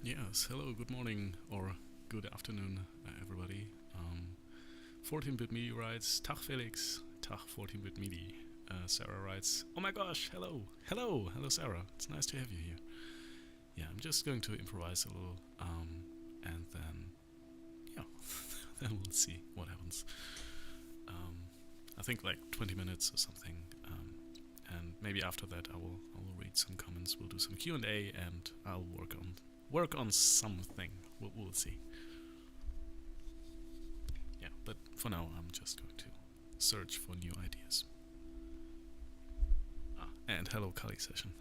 Yes, hello, good morning or good afternoon, everybody. 14-bit MIDI writes, Tag Felix, Tag 14-bit MIDI. Sarah writes, oh my gosh, hello, hello, hello Sarah, it's nice to have you here. Yeah, I'm just going to improvise a little, and then, yeah, then we'll see what happens. I think like 20 minutes or something, and maybe after that I will read some comments, we'll do some Q&A, and I'll work on something. We'll see. Yeah, but for now I'm just going to search for new ideas. And hello Kali session.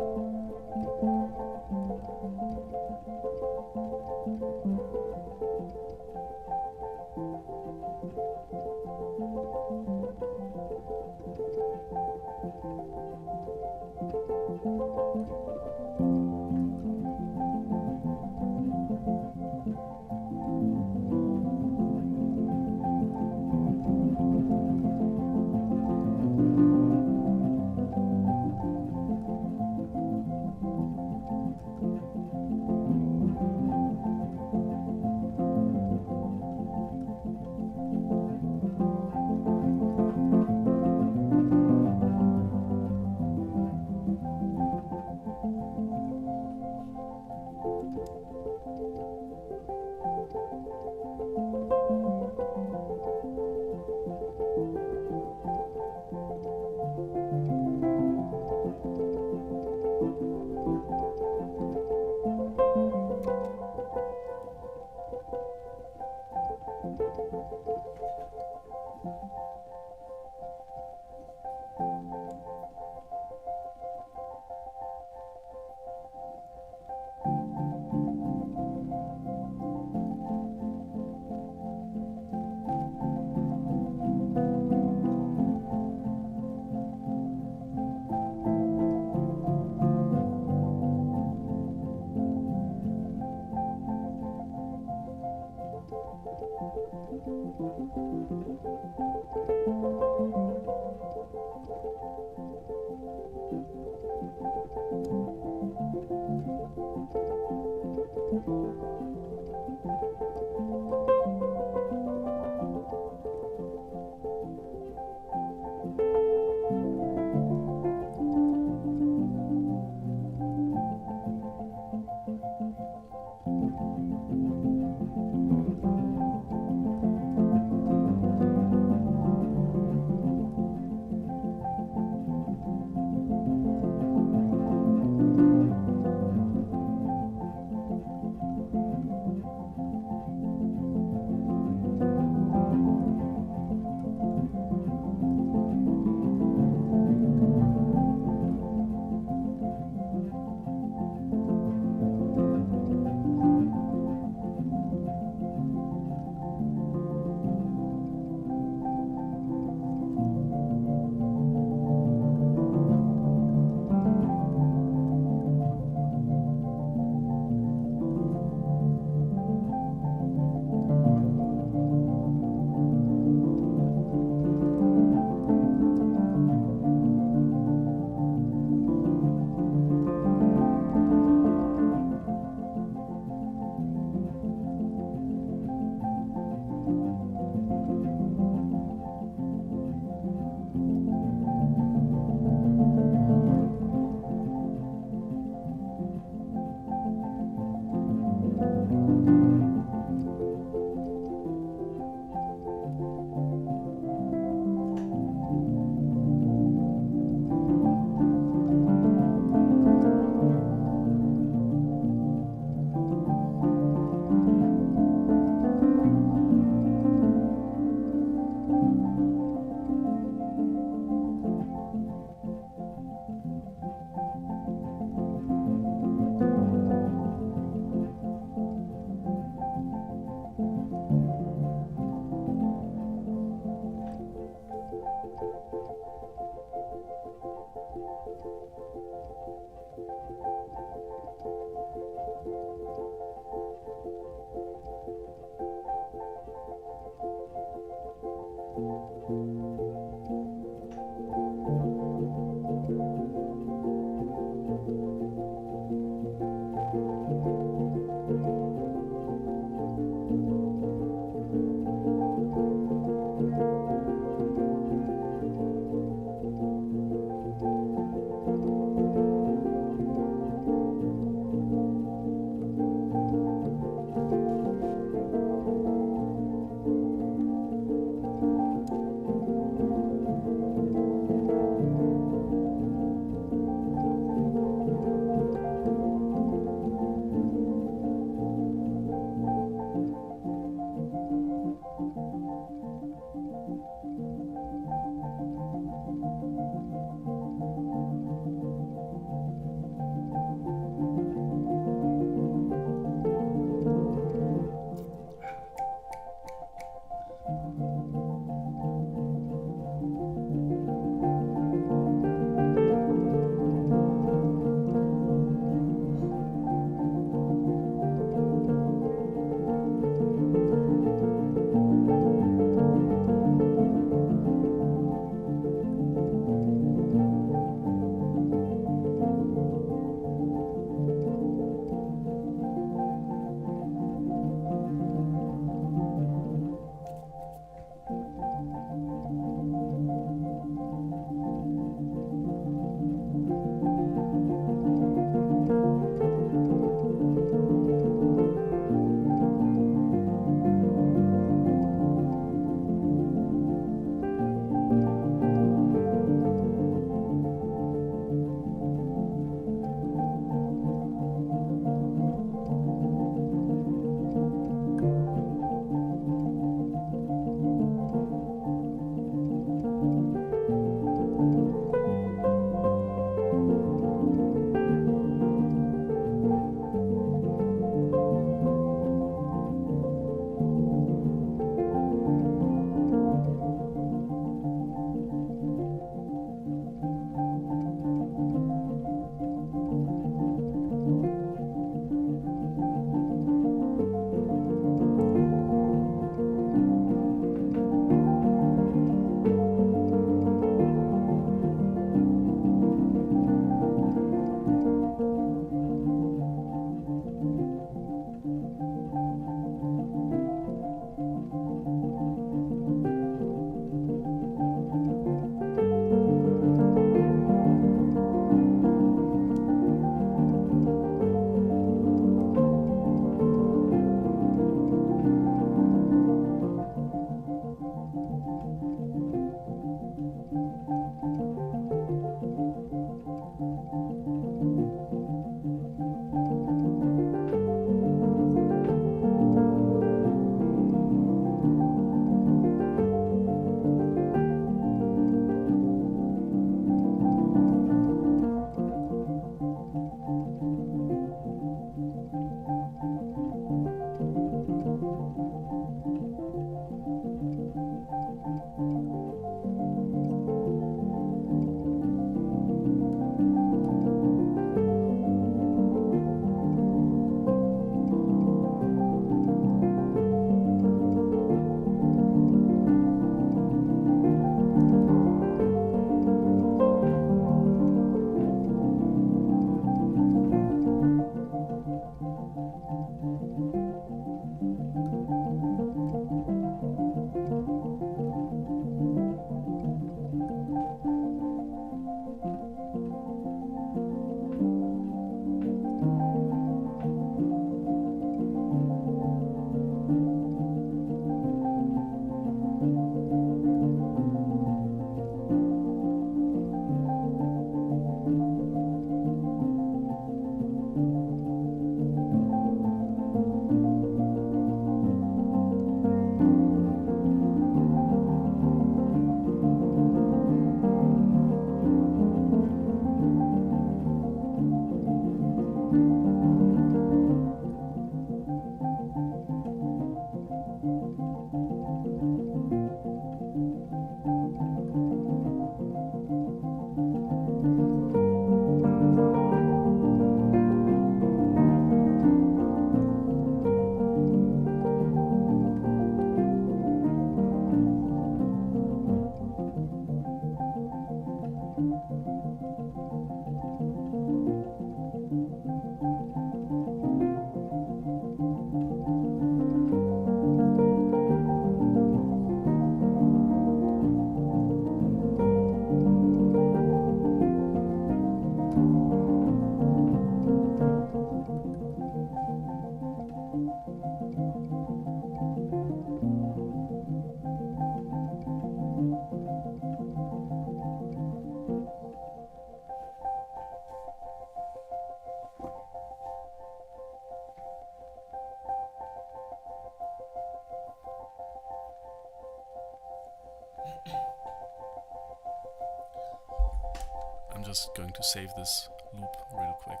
I'm just going to save this loop real quick,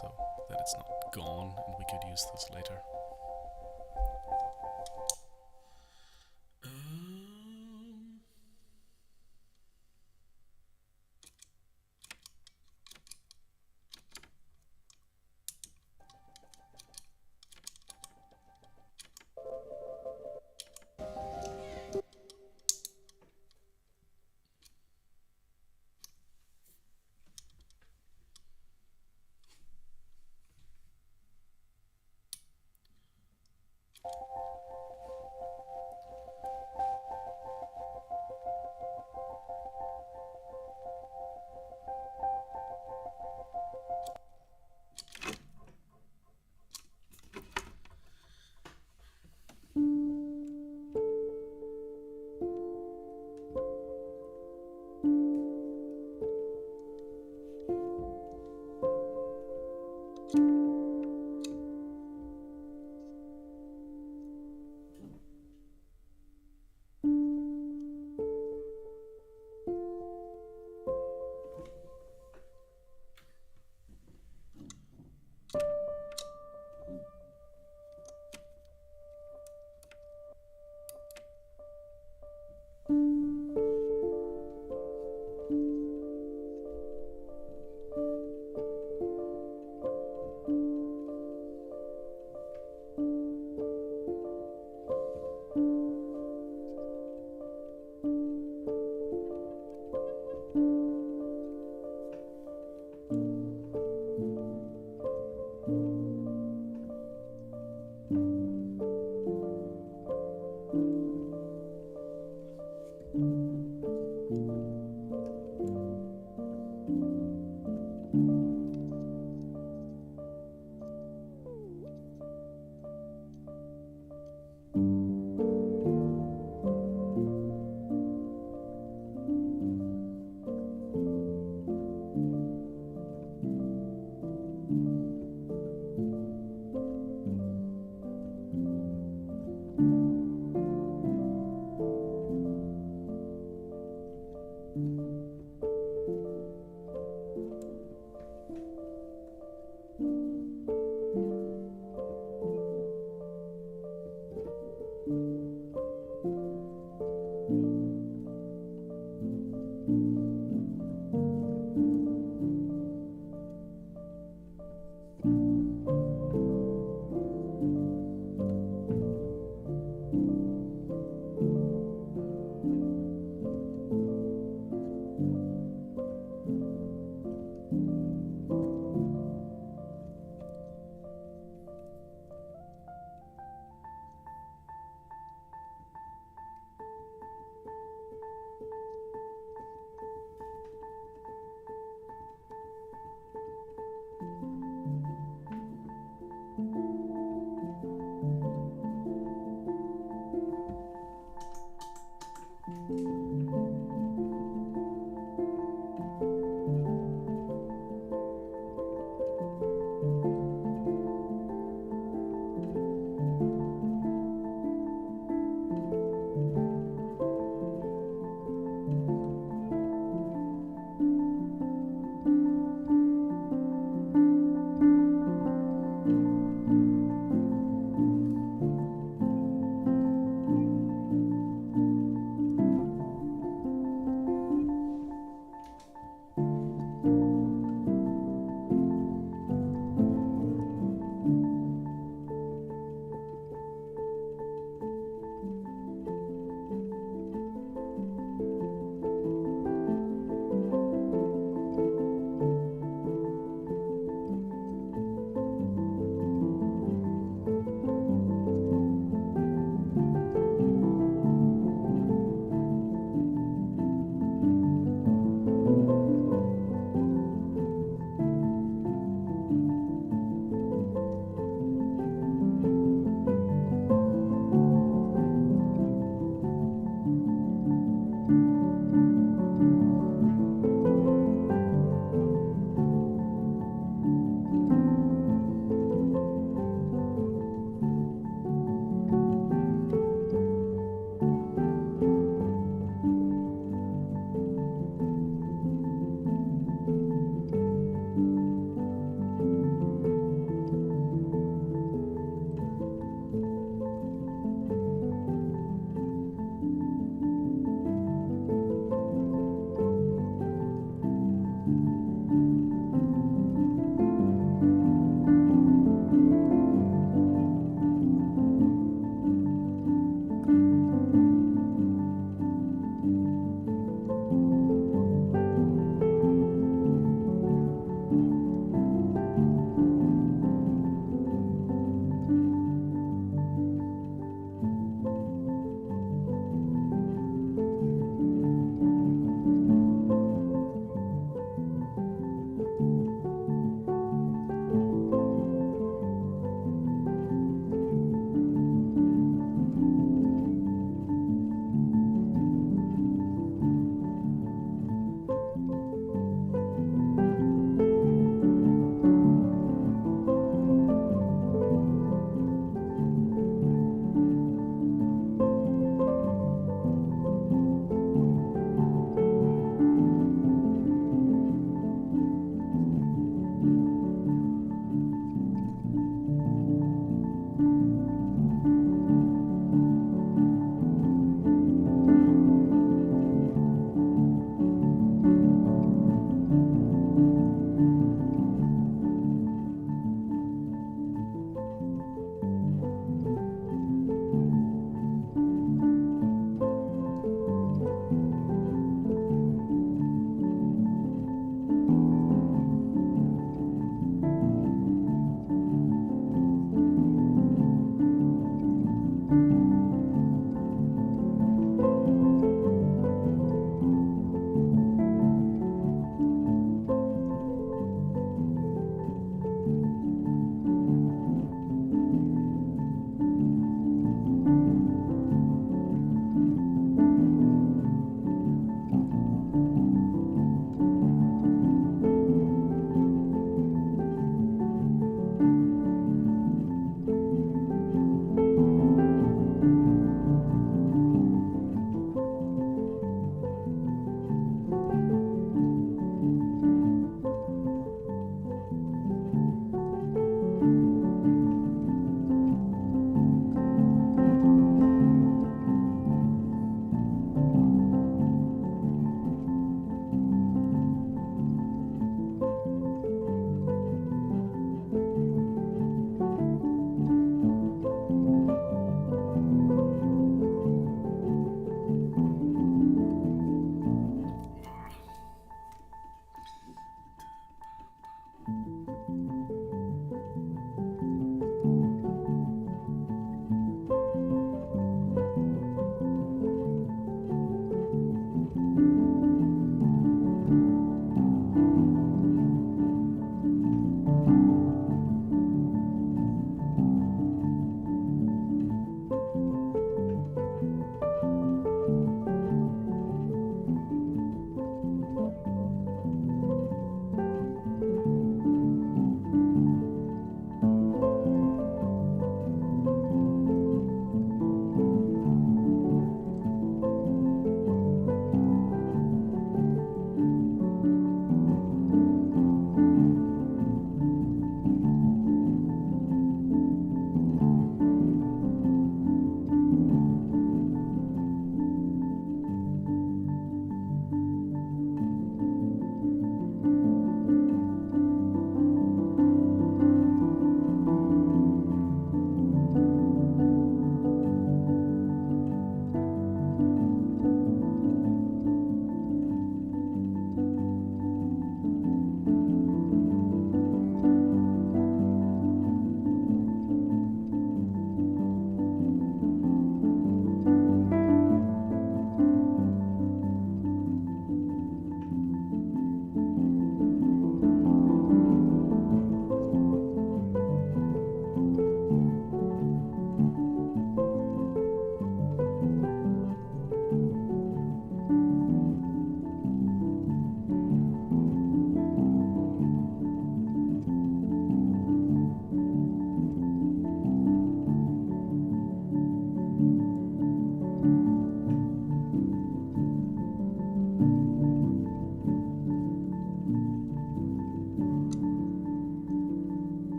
so that it's not gone and we could use this later.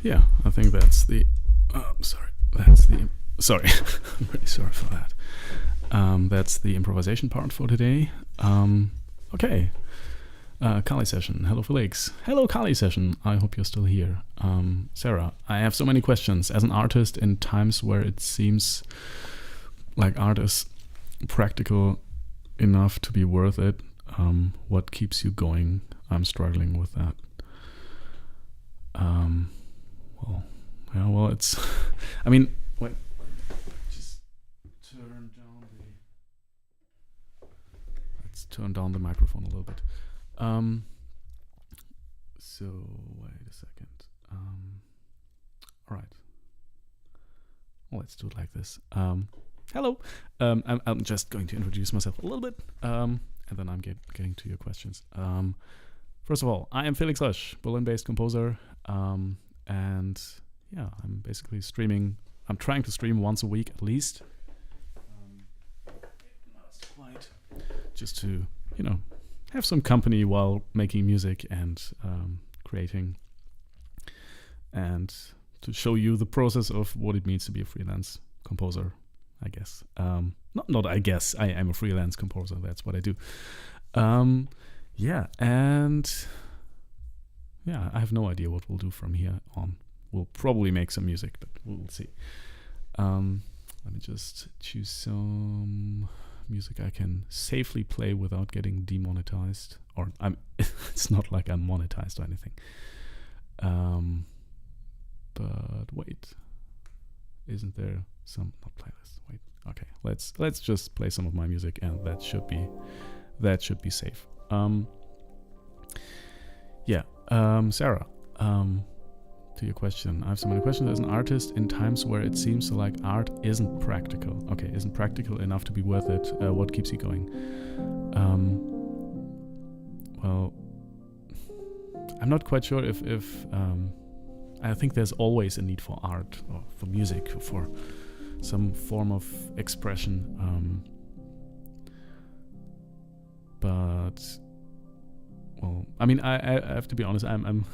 Yeah, I think that's the. Sorry, I'm really sorry for that. That's the improvisation part for today. Okay. Kali session. Hello, Felix. Hello, Kali session. I hope you're still here. Sarah, I have so many questions. As an artist, in times where it seems like art is practical enough to be worth it, what keeps you going? I'm struggling with that. Well, it's. I mean, wait. Just turn down the. Let's turn down the microphone a little bit. So wait a second. All right. Well, let's do it like this. Hello. I'm just going to introduce myself a little bit, and then I'm getting to your questions. First of all, I am Felix, Berlin-based composer, and yeah, I'm basically streaming. I'm trying to stream once a week at least. Not quite. Just to, have some company while making music and creating, and to show you the process of what it means to be a freelance composer, I guess. Not I guess. I am a freelance composer. That's what I do. Yeah, and yeah, I have no idea what we'll do from here on. We'll probably make some music, but we'll see. Let me just choose some music I can safely play without getting demonetized. Or it's not like I'm monetized or anything. But wait, isn't there some not playlist? Wait, okay, let's just play some of my music, and that should be safe. Sarah, to your question, I have so many questions. As an artist, in times where it seems like art isn't practical, isn't practical enough to be worth it, what keeps you going? Well, I'm not quite sure if I think there's always a need for art or for music, for some form of expression. But well, I mean, I have to be honest. I'm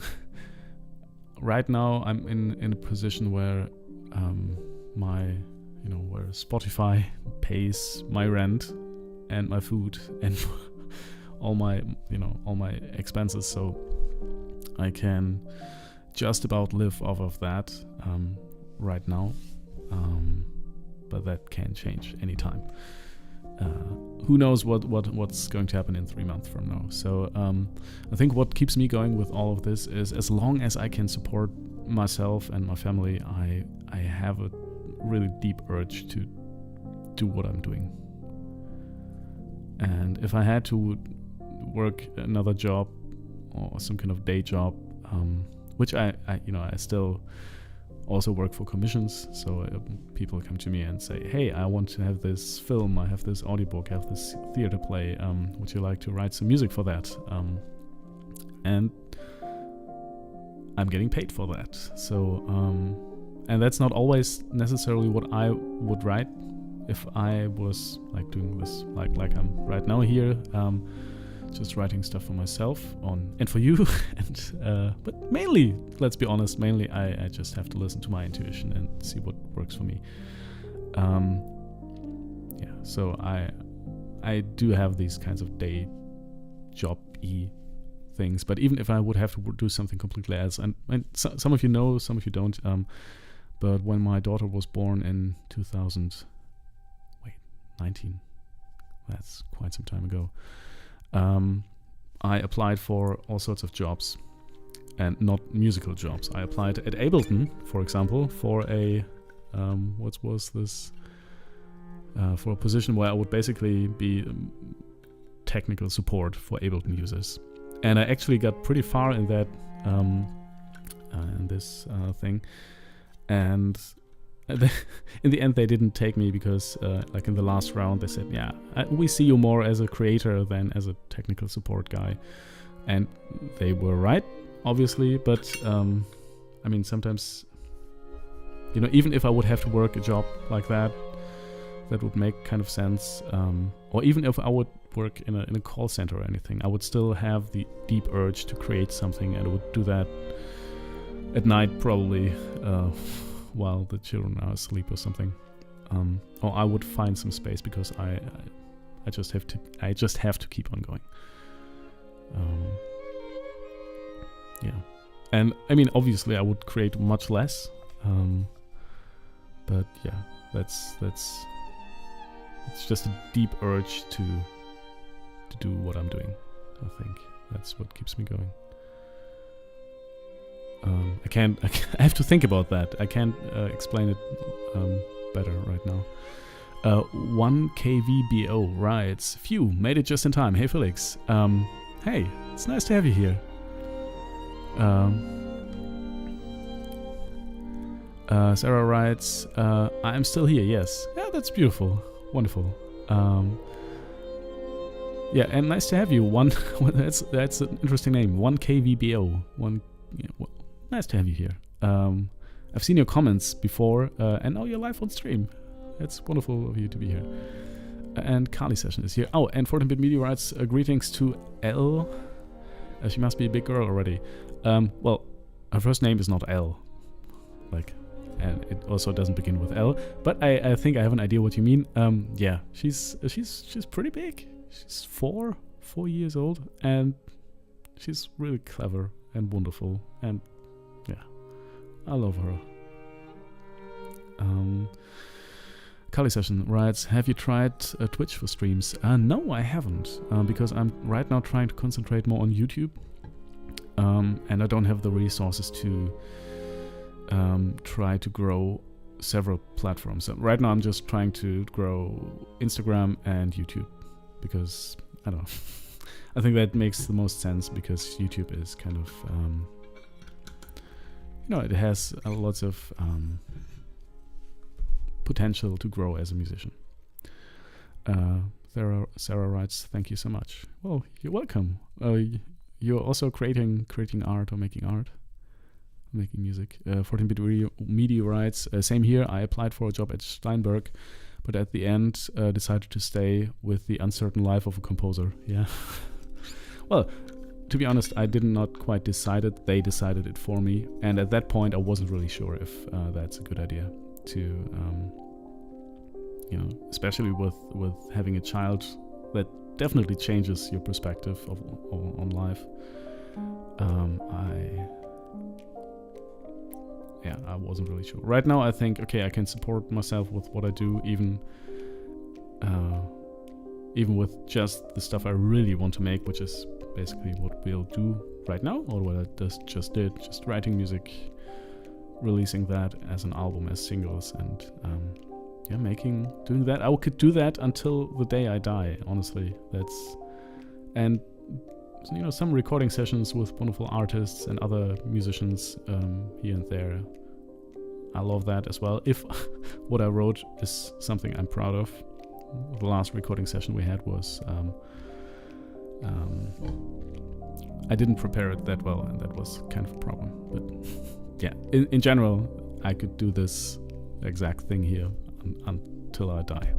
right now. I'm in a position where where Spotify pays my rent and my food and all my expenses, so I can just about live off of that right now. But that can change anytime. Who knows what's going to happen in 3 months from now. So I think what keeps me going with all of this is, as long as I can support myself and my family, I have a really deep urge to do what I'm doing. And if I had to work another job or some kind of day job, which I still also work for commissions, so people come to me and say, hey, I want to have this film, I have this audiobook, I have this theater play, would you like to write some music for that? And I'm getting paid for that. So and that's not always necessarily what I would write if I was like doing this like I'm right now here, just writing stuff for myself and for you. And but mainly, let's be honest, I just have to listen to my intuition and see what works for me. So I do have these kinds of day job-y things, but even if I would have to do something completely else, and some of you know, some of you don't, but when my daughter was born in 2019, that's quite some time ago, I applied for all sorts of jobs, and not musical jobs. I applied at Ableton, for example, for a what was this? For a position where I would basically be technical support for Ableton users, and I actually got pretty far in that in this thing, and in the end they didn't take me because like in the last round they said, yeah, we see you more as a creator than as a technical support guy. And they were right, obviously, but I mean, sometimes, even if I would have to work a job like that would make kind of sense, or even if I would work in a call center or anything, I would still have the deep urge to create something, and I would do that at night, probably while the children are asleep or something. Or I would find some space because I just have to keep on going. Yeah, and I mean, obviously, I would create much less. But yeah, it's just a deep urge to do what I'm doing. I think that's what keeps me going. I have to think about that. I can't explain it better right now. 1KVBO writes, phew, made it just in time. Hey Felix. Hey, it's nice to have you here. Sarah writes, I'm still here, yes. Yeah, that's beautiful. Wonderful. Yeah, and nice to have you. That's an interesting name. 1KVBO. Nice to have you here. I've seen your comments before, and now you're live on stream. It's wonderful of you to be here. And Kali Session is here. Oh, and 14-bit Media writes, greetings to L. She must be a big girl already. Well, her first name is not L. And it also doesn't begin with L. But I think I have an idea what you mean. Yeah, she's pretty big. She's 4 years old, and she's really clever and wonderful, and yeah, I love her. Kali Session writes, have you tried Twitch for streams? No, I haven't, because I'm right now trying to concentrate more on YouTube, and I don't have the resources to try to grow several platforms. So right now I'm just trying to grow Instagram and YouTube, because I don't know. I think that makes the most sense, because YouTube is kind of, it has lots of potential to grow as a musician. Sarah writes, thank you so much. Well, you're welcome. You're also creating art or making art, making music. 14-bit Media writes, same here. I applied for a job at Steinberg, but at the end decided to stay with the uncertain life of a composer. Yeah. Well, to be honest, I did not quite decide it. They decided it for me. And at that point, I wasn't really sure if that's a good idea to, especially with having a child, that definitely changes your perspective on life. I wasn't really sure. Right now, I think, okay, I can support myself with what I do, even with just the stuff I really want to make, which is basically what we'll do right now, or what I just did, just writing music, releasing that as an album, as singles, and doing that. I could do that until the day I die, honestly. And some recording sessions with wonderful artists and other musicians here and there. I love that as well. If what I wrote is something I'm proud of. The last recording session we had was I didn't prepare it that well, and that was kind of a problem. But yeah, in general, I could do this exact thing here until I die.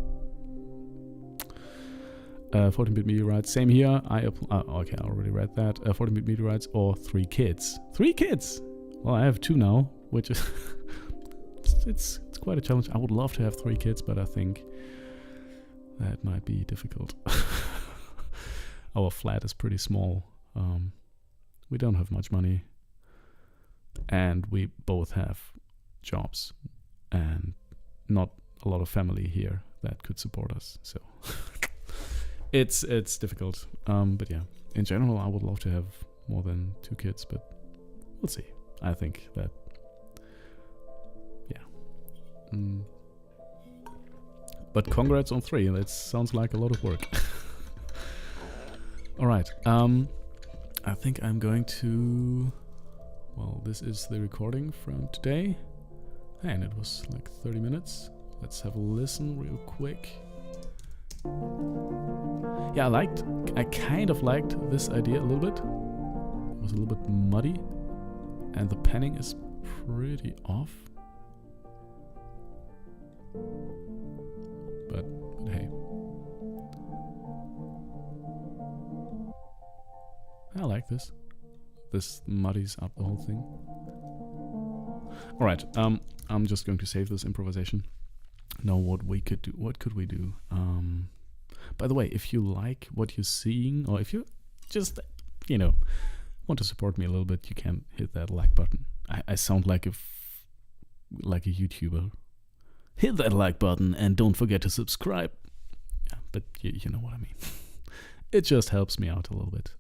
14-bit Media writes, same here. Okay, I already read that. 14-bit Media writes, or 3 kids. 3 kids! Well, I have 2 now, which is it's quite a challenge. I would love to have 3 kids, but I think that might be difficult. Our flat is pretty small. We don't have much money, and we both have jobs, and not a lot of family here that could support us. So it's difficult. But yeah, in general, I would love to have more than 2 kids, but we'll see. I think that, yeah. But congrats on 3. That sounds like a lot of work. All right. I think I'm going to... Well, this is the recording from today. And it was like 30 minutes. Let's have a listen real quick. Yeah, I kind of liked this idea a little bit. It was a little bit muddy. And the panning is pretty off. But hey. I like this. This muddies up the whole thing. All right. I'm just going to save this improvisation. Now, what could we do? By the way, if you like what you're seeing, or if you just, want to support me a little bit, you can hit that like button. I sound like a YouTuber. Hit that like button and don't forget to subscribe. Yeah, but you know what I mean. It just helps me out a little bit.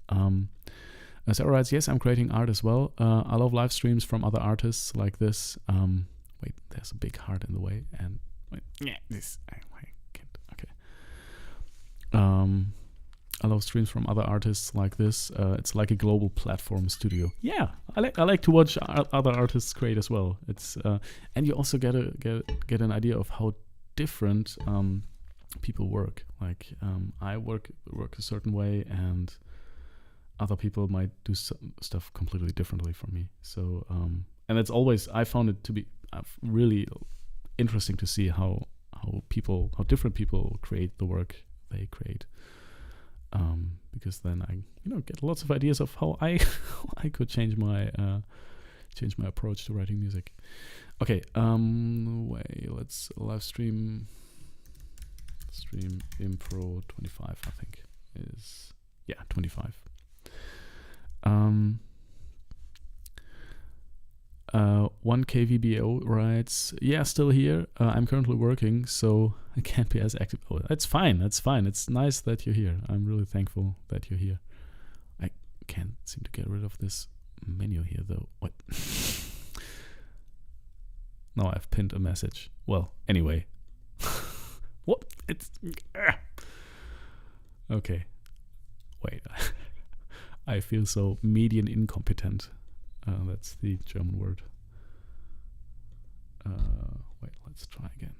Sarah writes, yes, I'm creating art as well. I love live streams from other artists like this. Wait, there's a big heart in the way. And wait, yeah, this I can't. Okay. I love streams from other artists like this. It's like a global platform studio. Yeah, I like to watch other artists create as well. It's and you also get an idea of how different people work. Like I work a certain way, and other people might do stuff completely differently from me. So and it's always, I found it to be really interesting to see how different people create the work they create. Because then I get lots of ideas of how I could change my approach to writing music. Okay, let's live stream impro 25, I think is 25. 1KVBO writes, yeah, still here. I'm currently working, so I can't be as active. Oh, that's fine. It's nice that you're here. I'm really thankful that you're here. I can't seem to get rid of this menu here, though. What? Now I've pinned a message. Well, anyway. What? It's... Okay. Wait. I feel so median incompetent. That's the German word. Wait, let's try again.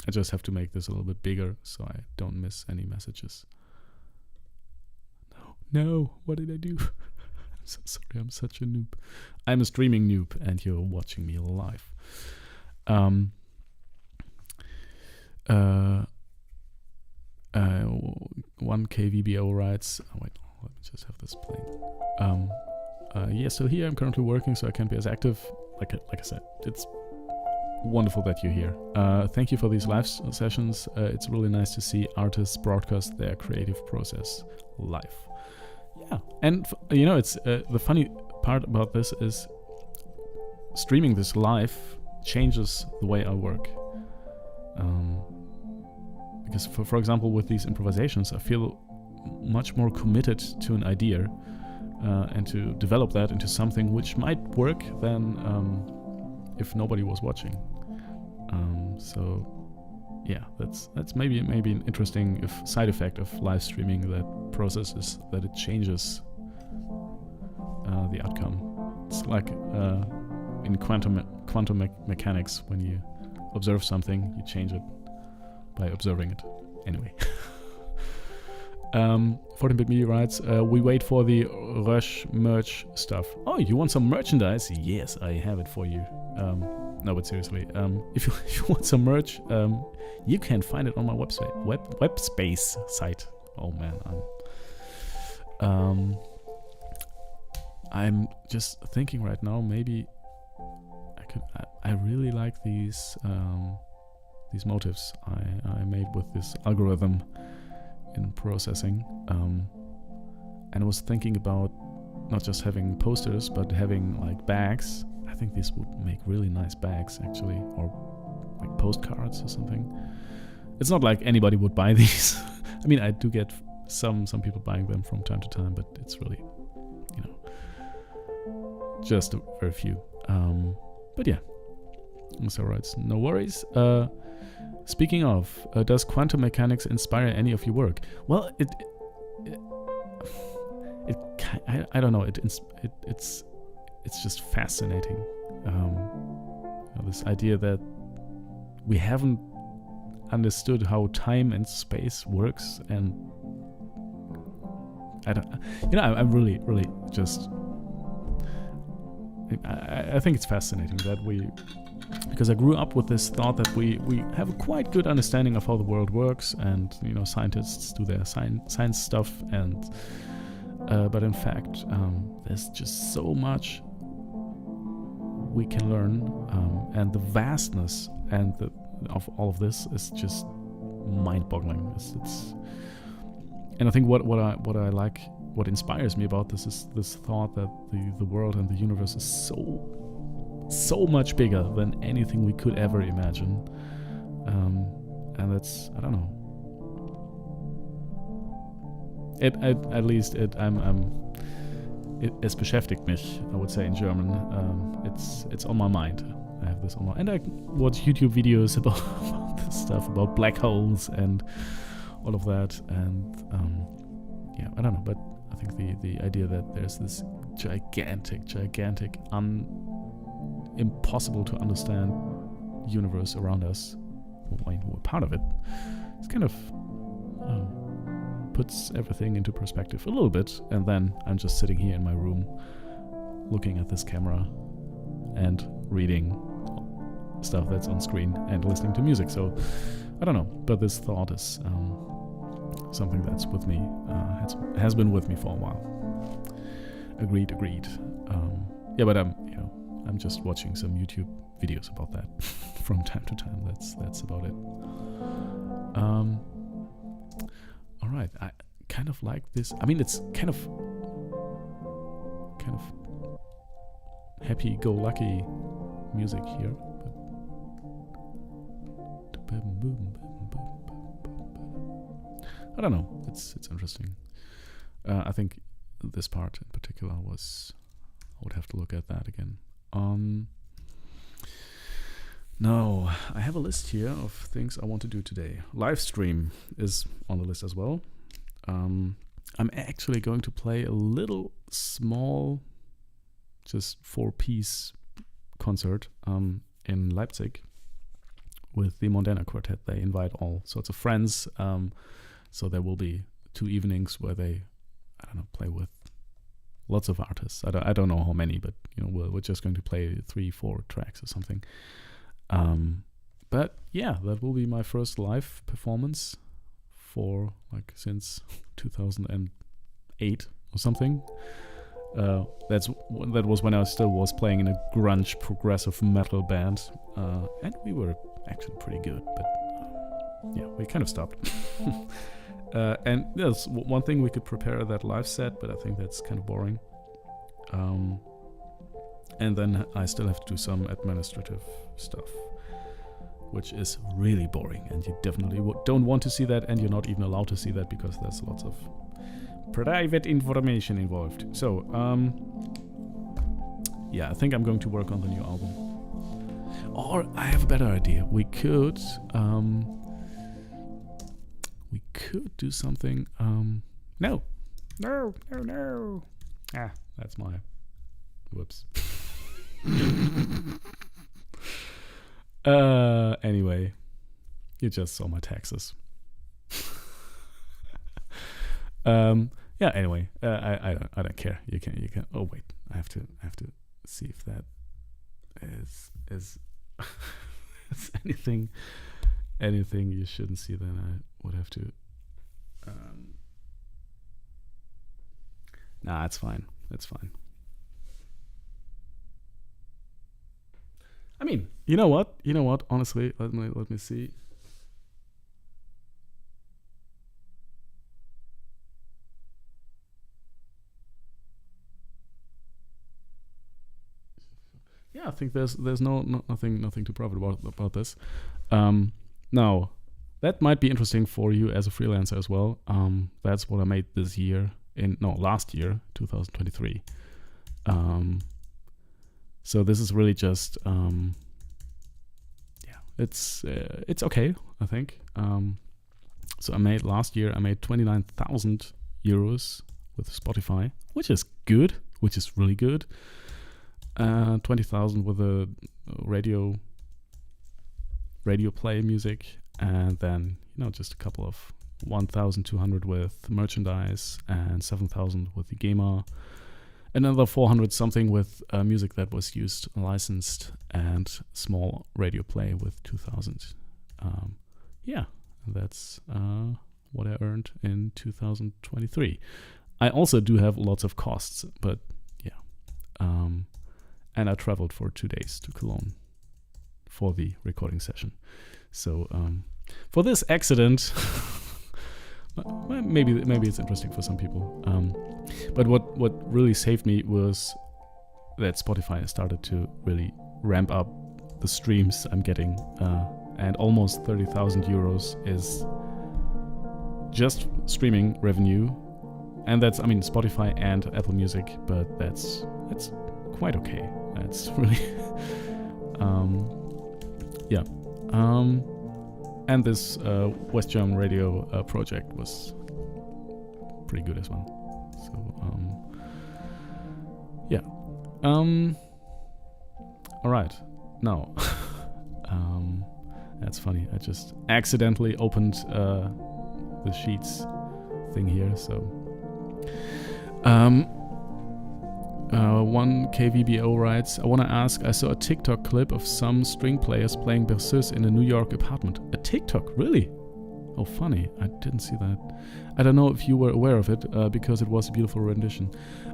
I just have to make this a little bit bigger so I don't miss any messages. No, what did I do? I'm so sorry, I'm such a noob. I'm a streaming noob and you're watching me live. 1KVBO writes, oh wait, let me just have this playing. Yeah, so here I'm currently working, so I can't be as active. Like I said, it's wonderful that you're here. Thank you for these live sessions. It's really nice to see artists broadcast their creative process live. Yeah, and it's the funny part about this is streaming this live changes the way I work. Because for example, with these improvisations, I feel much more committed to an idea and to develop that into something which might work than if nobody was watching. So yeah, that's maybe an interesting side effect of live streaming. That process is that it changes the outcome. It's like in quantum mechanics, when you observe something, you change it by observing it. Anyway. 14-bit Media writes, we wait for the Rush merch stuff. Oh, you want some merchandise? Yes, I have it for you. No, but seriously, if you want some merch, you can find it on my website, webspace site. Oh man, I'm just thinking right now, maybe I really like these motifs I made with this algorithm in processing, and I was thinking about not just having posters but having like bags. I think this would make really nice bags actually, or like postcards or something. It's not like anybody would buy these. I mean, I do get some people buying them from time to time, but it's really just a very few. But yeah, so right, no worries. Speaking of, does quantum mechanics inspire any of your work? Well, I don't know. It's just fascinating. This idea that we haven't understood how time and space works, and I'm really just. I think it's fascinating that because I grew up with this thought that we have a quite good understanding of how the world works, and scientists do their science stuff, and but in fact, there's just so much we can learn, and the vastness of all of this is just mind-boggling. And I think what I like, what inspires me about this is this thought that the world and the universe is so much bigger than anything we could ever imagine, and it's, I don't know. Es beschäftigt mich, I would say in German. It's on my mind. I have this on my, and I watch YouTube videos about this stuff, about black holes and all of that. And yeah, I don't know, but I think the idea that there's this gigantic, impossible to understand universe around us, we're part of it. It's kind of puts everything into perspective a little bit, and then I'm just sitting here in my room looking at this camera and reading stuff that's on screen and listening to music. So I don't know, but this thought is something that's with me, has been with me for a while. Agreed. Yeah, but I'm just watching some YouTube videos about that from time to time. That's about it. All right, I kind of like this. I mean, it's kind of happy-go-lucky music here. But I don't know. It's interesting. I think this part in particular was. I would have to look at that again. Now, I have a list here of things I want to do today. Livestream is on the list as well. I'm actually going to play a little small, just 4-piece concert in Leipzig with the Mondana Quartet. They invite all sorts of friends. So there will be 2 evenings where they, I don't know, play with lots of artists. I don't know how many, but we're just going to play 3-4 tracks or something. But yeah, that will be my first live performance for since 2008 or something. That was when I still was playing in a grunge progressive metal band, and we were actually pretty good, but yeah, we kind of stopped. And there's one thing, we could prepare that live set, but I think that's kind of boring. And then I still have to do some administrative stuff, which is really boring, and you definitely don't want to see that, and you're not even allowed to see that because there's lots of private information involved. So, yeah, I think I'm going to work on the new album. Or I have a better idea. We could do something. No. Ah, that's my. Whoops. Anyway, you just saw my taxes. Yeah. Anyway, I don't care. You can. Oh wait, I have to see if that is is anything you shouldn't see. Then I would have to. Nah, it's fine. It's fine. I mean, you know what? Honestly, let me see. Yeah, I think there's nothing to profit about this. Now, that might be interesting for you as a freelancer as well. That's what I made last year, 2023. So this is really just, it's okay, I think. So last year I made 29,000 euros with Spotify, which is good, which is really good. 20,000 with a radio play music, and then just a couple of 1,200 with merchandise, and 7,000 with the GEMA. Another 400 something with music that was used, licensed, and small radio play with 2,000. Yeah, that's what I earned in 2023. I also do have lots of costs, but yeah. And I traveled for 2 days to Cologne for the recording session. So for this accident, maybe it's interesting for some people. But what really saved me was that Spotify started to really ramp up the streams I'm getting, and almost 30,000 euros is just streaming revenue, and that's, I mean, Spotify and Apple Music, but that's quite okay. That's really yeah. And this West German radio project was pretty good as well. So yeah. All right. Now, that's funny. I just accidentally opened the Sheets thing here. So, 1KVBO writes, I want to ask, I saw a TikTok clip of some string players playing berceuse in a New York apartment. A TikTok? Really? Oh, funny. I didn't see that. I don't know if you were aware of it, because it was a beautiful rendition.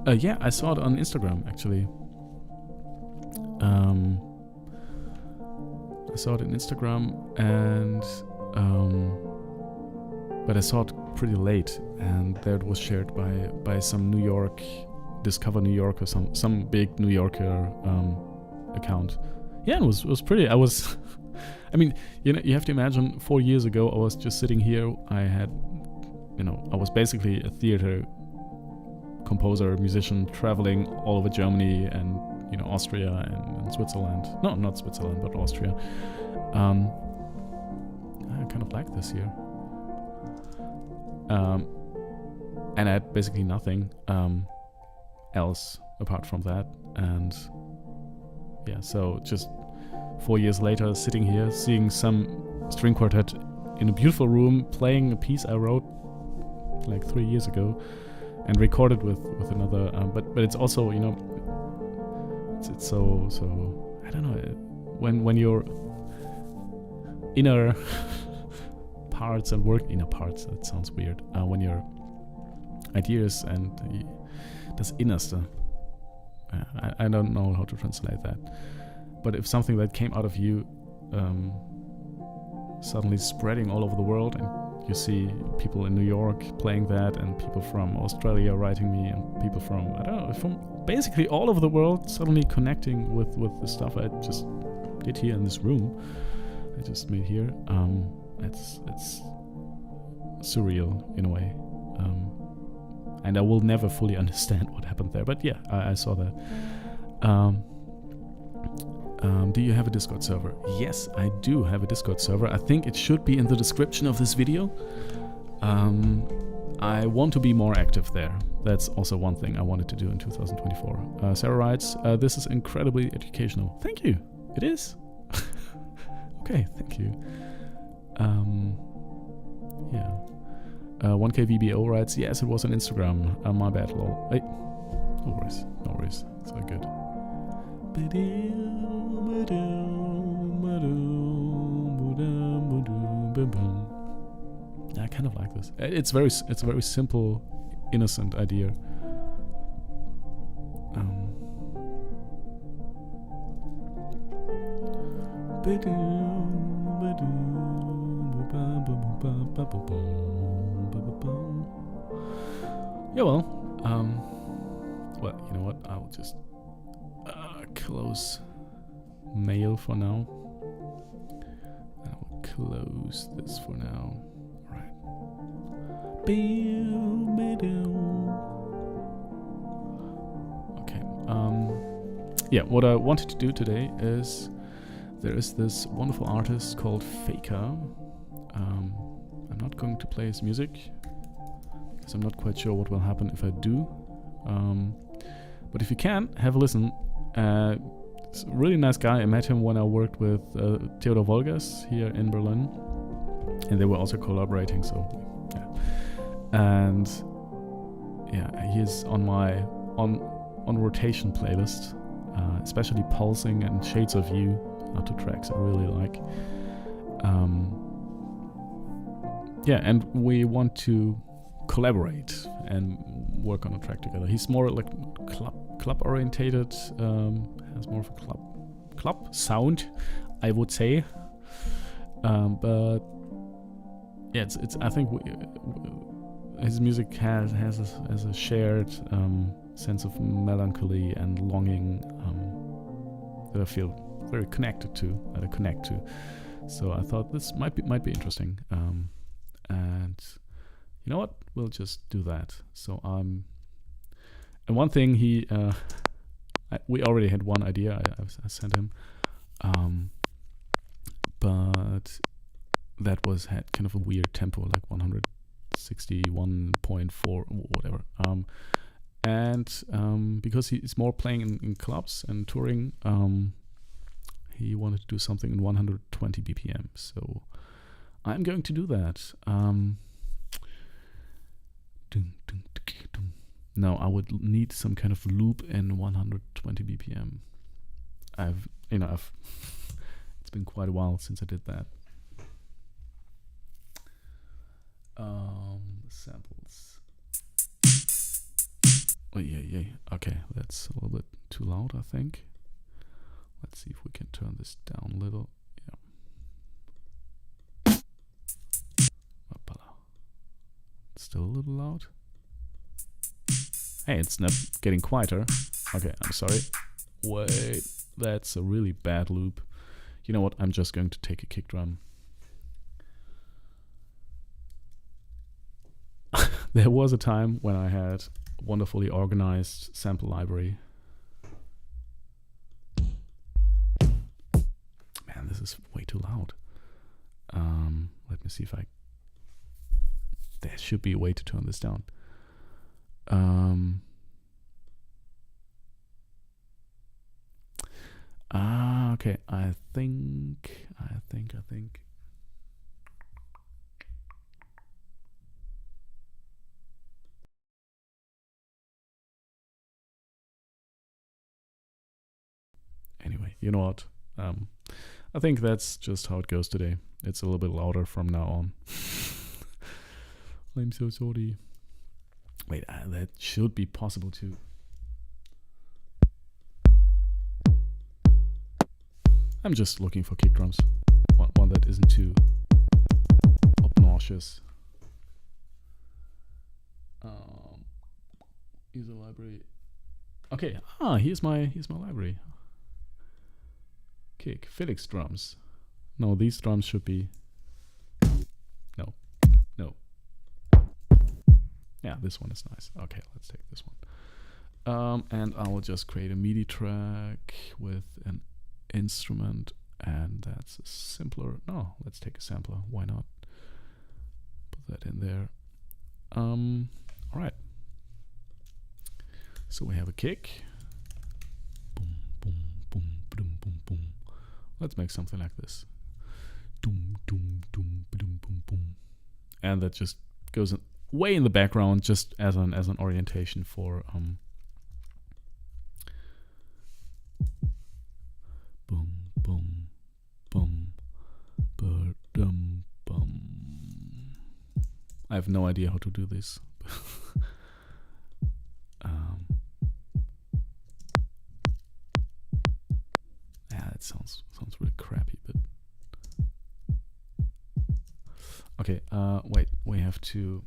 Yeah, I saw it on Instagram, actually. I saw it on Instagram, and but I saw it pretty late, and there it was shared by some New York, Discover New York, or some big New Yorker account. Yeah, it was pretty. I was, I mean, you have to imagine 4 years ago I was just sitting here. I was basically a theater composer, musician, traveling all over Germany and Austria and Switzerland. No, not Switzerland, but Austria. I kind of like this here. And I had basically nothing else apart from that. And yeah, so just 4 years later, sitting here, seeing some string quartet in a beautiful room, playing a piece I wrote like 3 years ago and recorded with another. But it's also, it's so I don't know, when your inner parts and inner parts, that sounds weird, when your ideas and das Innerste, I don't know how to translate that, but if something that came out of you suddenly spreading all over the world, and you see people in New York playing that, and people from Australia writing me, and people from, I don't know, from basically all over the world suddenly connecting with the stuff I just did here in this room I just made here. It's surreal in a way, and I will never fully understand what happened there, but yeah, I saw that. Do you have a Discord server? Yes, I do have a Discord server. I think it should be in the description of this video. I want to be more active there. That's also one thing I wanted to do in 2024. Sarah writes, this is incredibly educational. Thank you. It is. Okay, thank you. Yeah. 1KVBO writes, yes, it was on Instagram. My bad, lol. Hey. No worries. It's all good. I kind of like this. It's a very simple, innocent idea. Yeah, well, you know what? I'll just close mail for now. I'll close this for now. Alright. Okay. Yeah, what I wanted to do today is, there is this wonderful artist called Fejka. I'm not going to play his music, because I'm not quite sure what will happen if I do. But if you can, have a listen. It's a really nice guy. I met him when I worked with Theodor Wolgers here in Berlin, and they were also collaborating, so yeah. And yeah, he's on my on rotation playlist, especially Pulsing and Shades of You are two tracks I really like. Yeah, and we want to collaborate and work on a track together. He's more like club orientated, has more of a club sound, I would say. But yeah, it's I think his music has a shared sense of melancholy and longing that I feel very connected to, that I connect to. So I thought this might be interesting. And you know what? We'll just do that. So and one thing we already had one idea I sent him, but that had kind of a weird tempo, like 161.4 whatever. And because he's more playing in clubs and touring, he wanted to do something in 120 BPM. So I'm going to do that. Now I would need some kind of loop in 120 BPM. It's been quite a while since I did that. Samples. Oh yeah. Okay, that's a little bit too loud, I think. Let's see if we can turn this down a little. Yeah. Still a little loud. Hey, it's not getting quieter. Okay, I'm sorry. Wait, that's a really bad loop. You know what? I'm just going to take a kick drum. There was a time when I had a wonderfully organized sample library. Man, this is way too loud. Let me see if there should be a way to turn this down. Okay, I think. Anyway, you know what? I think that's just how it goes today. It's a little bit louder from now on. I'm so sorry. Wait, that should be possible too. I'm just looking for kick drums. One that isn't too obnoxious. User library. Okay. Here's my library. Kick. Felix drums. No, these drums should be. No. Yeah, this one is nice. Okay, let's take this one. And I will just create a MIDI track with an instrument, and that's a simpler. No, let's take a sampler. Why not? Put that in there. All right. So we have a kick. Boom, boom, boom, boom, boom, boom. Let's make something like this. Doom, doom, doom, boom, boom, boom. And that just goes way in the background, just as an orientation for boom, boom, boom, ba-dum, bum. I have no idea how to do this. Yeah, it sounds really crappy, but okay. Wait, we have to.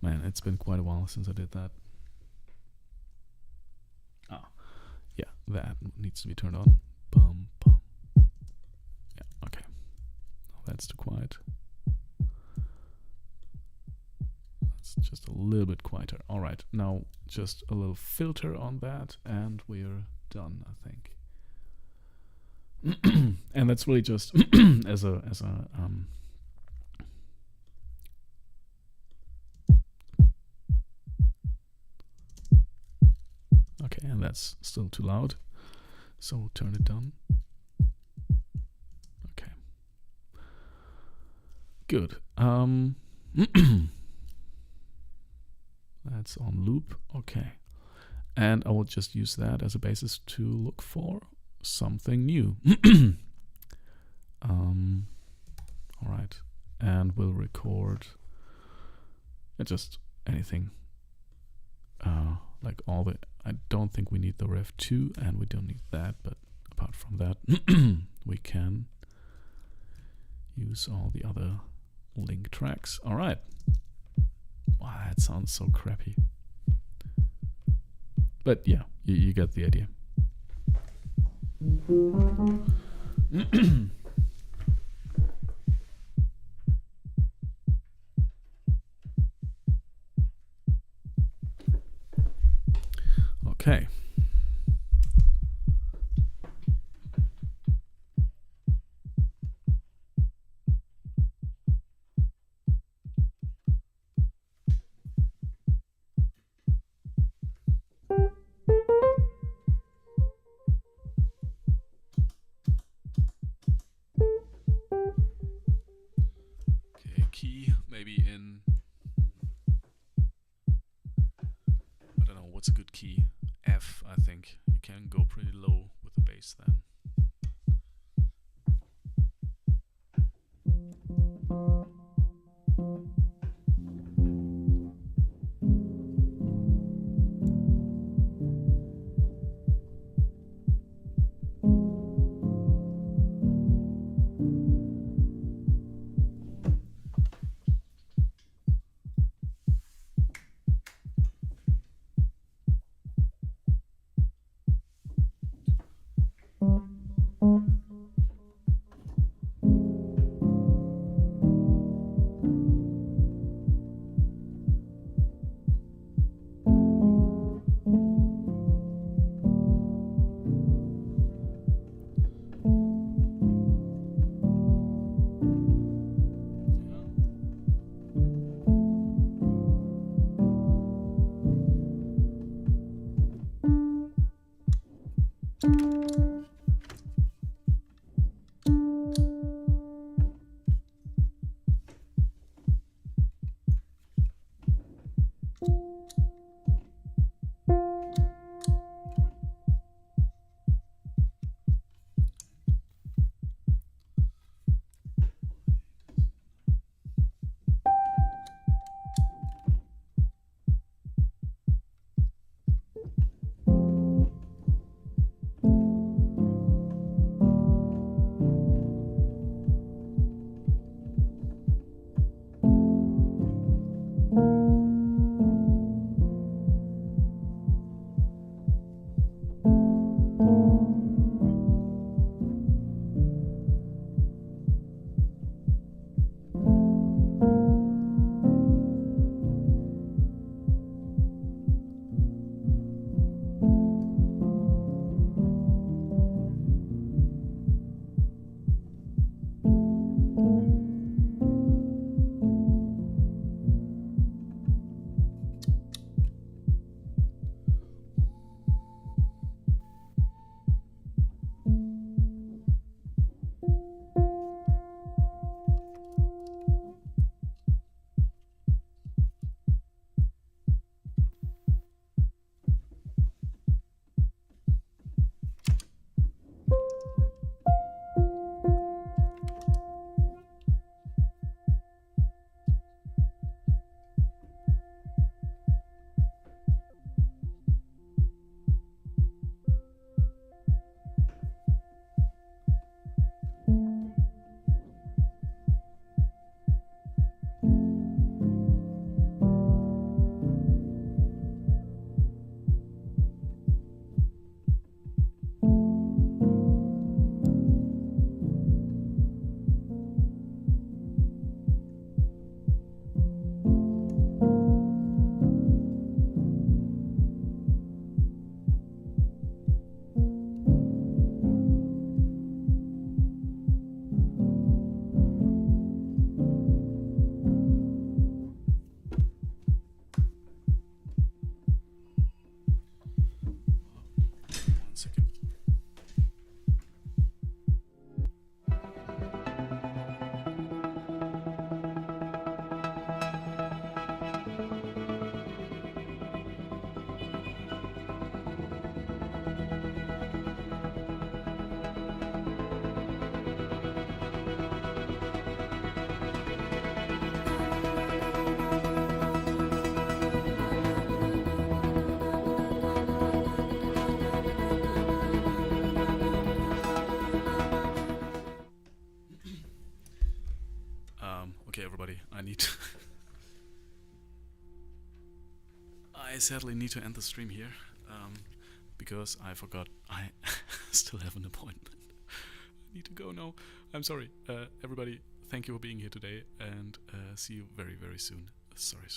Man, it's been quite a while since I did that. Oh, yeah, that needs to be turned on. Bum, bum. Yeah, okay. Oh, that's too quiet. That's just a little bit quieter. All right, now just a little filter on that, and we're done, I think. And that's really just as a okay, and that's still too loud, so turn it down. Okay, good. That's on loop. Okay, and I will just use that as a basis to look for. something new. All right, and we'll record just anything. Like all the, I don't think we need the Rev 2 and we don't need that, but apart from that, we can use all the other link tracks. All right. Wow, that sounds so crappy. But yeah, you get the idea. Okay. Key maybe in, I don't know, what's a good key? F. Okay, everybody, I need to I sadly need to end the stream here, because I forgot I still have an appointment. I need to go now. I'm sorry. Everybody, thank you for being here today, and see you very, very soon. Sorry.